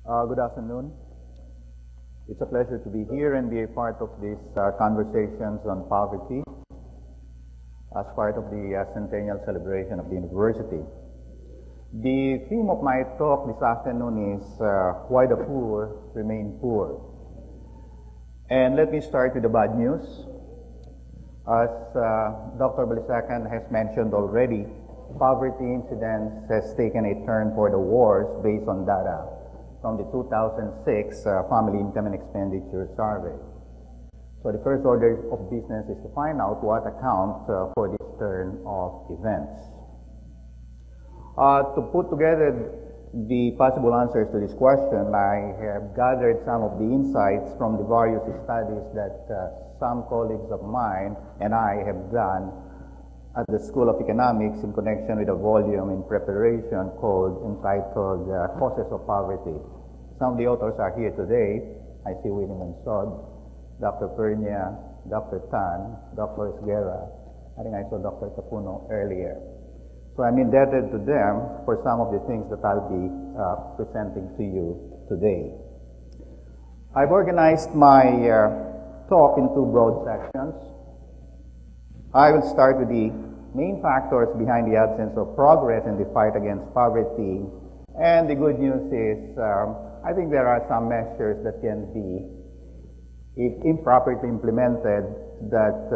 Good afternoon. It's a pleasure to be here and be a part of these conversations on poverty as part of the Centennial celebration of the university. The theme of my talk this afternoon is why the poor remain poor. And let me start with the bad news. As Dr. Balisacan has mentioned already, poverty incidence has taken a turn for the worse based on data from the 2006 Family Income and Expenditure Survey. So the first order of business is to find out what accounts for this turn of events. To put together the possible answers to this question, I have gathered some of the insights from the various studies that some colleagues of mine and I have done at the School of Economics in connection with a volume in preparation called Untitled Causes of Poverty. Some of the authors are here today. I see William and Sod, Dr. Pernia, Dr. Tan, Dr. Esguerra. I think I saw Dr. Capuno earlier. So I'm indebted to them for some of the things that I'll be presenting to you today. I've organized my talk in two broad sections. I will start with the main factors behind the absence of progress in the fight against poverty. And the good news is, I think there are some measures that can be, if improperly implemented, that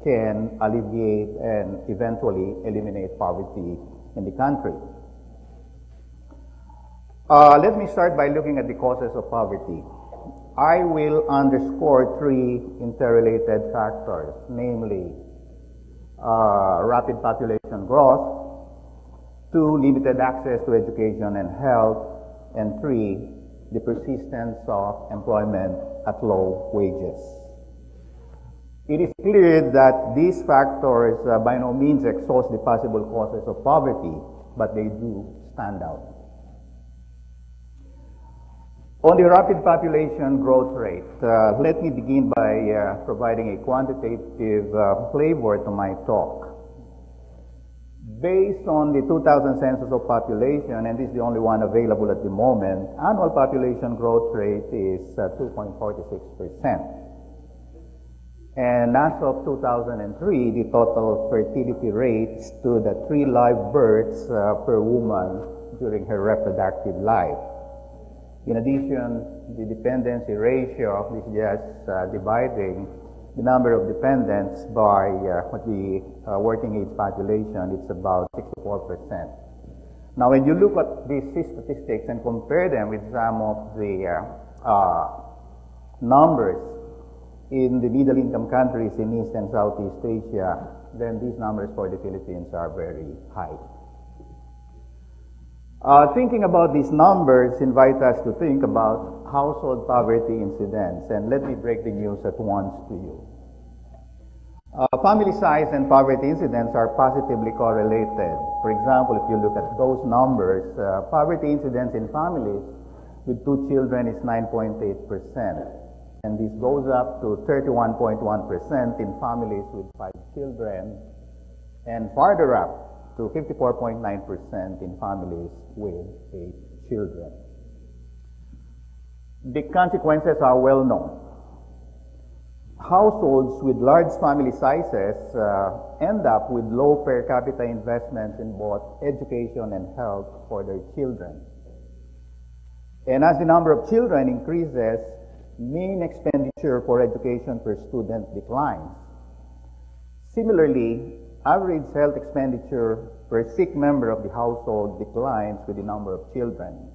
can alleviate and eventually eliminate poverty in the country. Let me start by looking at the causes of poverty. I will underscore three interrelated factors, namely rapid population growth, 2, limited access to education and health, and 3, the persistence of employment at low wages. It is clear that these factors by no means exhaust the possible causes of poverty, but they do stand out. On the rapid population growth rate, let me begin by providing a quantitative flavor to my talk. Based on the 2000 census of population, and this is the only one available at the moment, annual population growth rate is 2.46%. And as of 2003, the total fertility rate stood at 3 live births per woman during her reproductive life. In addition, the dependency ratio is just dividing the number of dependents by the working age population. It's about 64%. Now, when you look at these statistics and compare them with some of the numbers in the middle-income countries in East and Southeast Asia, then these numbers for the Philippines are very high. Thinking about these numbers invite us to think about household poverty incidence, and let me break the news at once to you. Family size and poverty incidence are positively correlated. For example, if you look at those numbers, poverty incidence in families with 2 children is 9.8%, and this goes up to 31.1% in families with 5 children, and farther up to 54.9% in families with 8 children. The consequences are well known. Households with large family sizes end up with low per capita investments in both education and health for their children. And as the number of children increases, mean expenditure for education per student declines. Similarly, average health expenditure per sick member of the household declines with the number of children.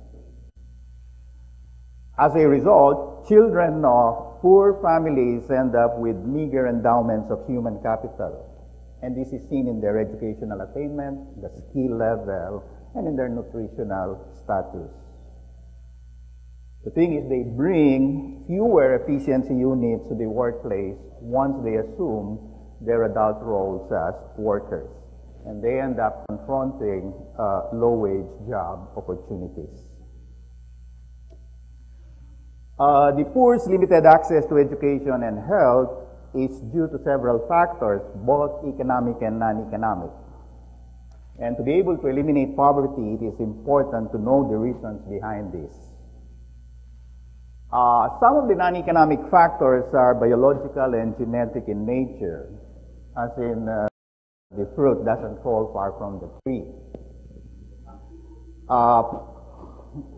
As a result, children of poor families end up with meager endowments of human capital. And this is seen in their educational attainment, the skill level, and in their nutritional status. The thing is, they bring fewer efficiency units to the workplace once they assume their adult roles as workers, and they end up confronting low-wage job opportunities. The poor's limited access to education and health is due to several factors, both economic and non-economic. And to be able to eliminate poverty, it is important to know the reasons behind this. Some of the non-economic factors are biological and genetic in nature, as in the fruit doesn't fall far from the tree.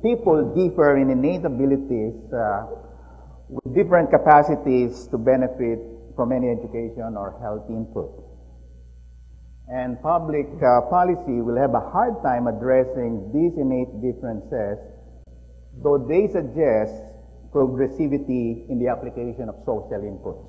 People differ in innate abilities with different capacities to benefit from any education or health input. And public policy will have a hard time addressing these innate differences, though they suggest progressivity in the application of social inputs.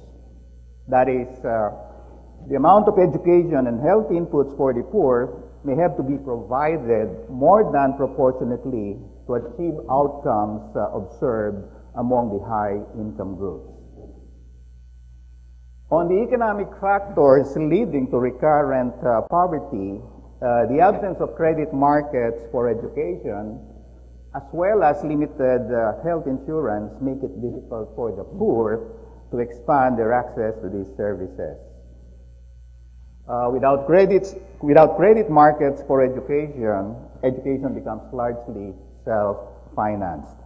That is, the amount of education and health inputs for the poor may have to be provided more than proportionately to achieve outcomes observed among the high-income groups. On the economic factors leading to recurrent poverty, the absence of credit markets for education, as well as limited health insurance, make it difficult for the poor to expand their access to these services. Without credit markets for education, education becomes largely self-financed.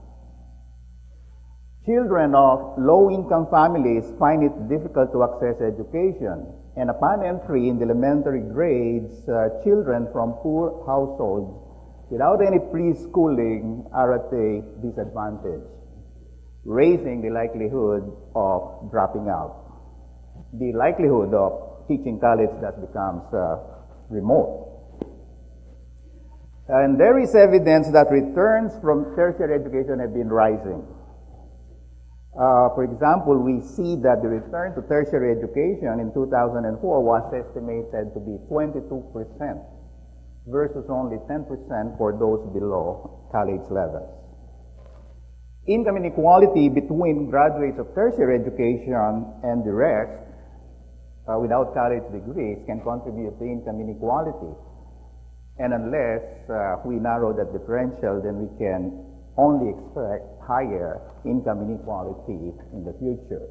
Children of low-income families find it difficult to access education, and upon entry in the elementary grades, children from poor households without any preschooling are at a disadvantage, raising the likelihood of dropping out. The likelihood of teaching college thus becomes remote. And there is evidence that returns from tertiary education have been rising. For example, we see that the return to tertiary education in 2004 was estimated to be 22% versus only 10% for those below college levels. Income inequality between graduates of tertiary education and the rest without college degrees can contribute to income inequality. And unless we narrow that differential, then we can only expect higher income inequality in the future.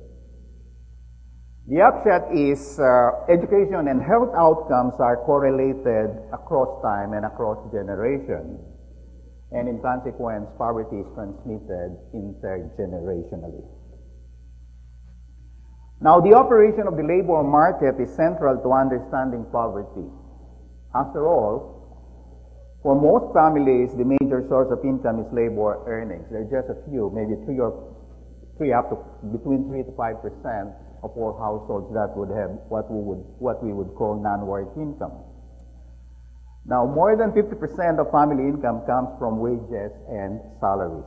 The upshot is education and health outcomes are correlated across time and across generations. And in consequence, poverty is transmitted intergenerationally. Now, the operation of the labor market is central to understanding poverty. After all, for most families, the major source of income is labor earnings. There are just a few, maybe between 3 to 5% of all households that would have what we would call non-work income. Now, more than 50% of family income comes from wages and salaries.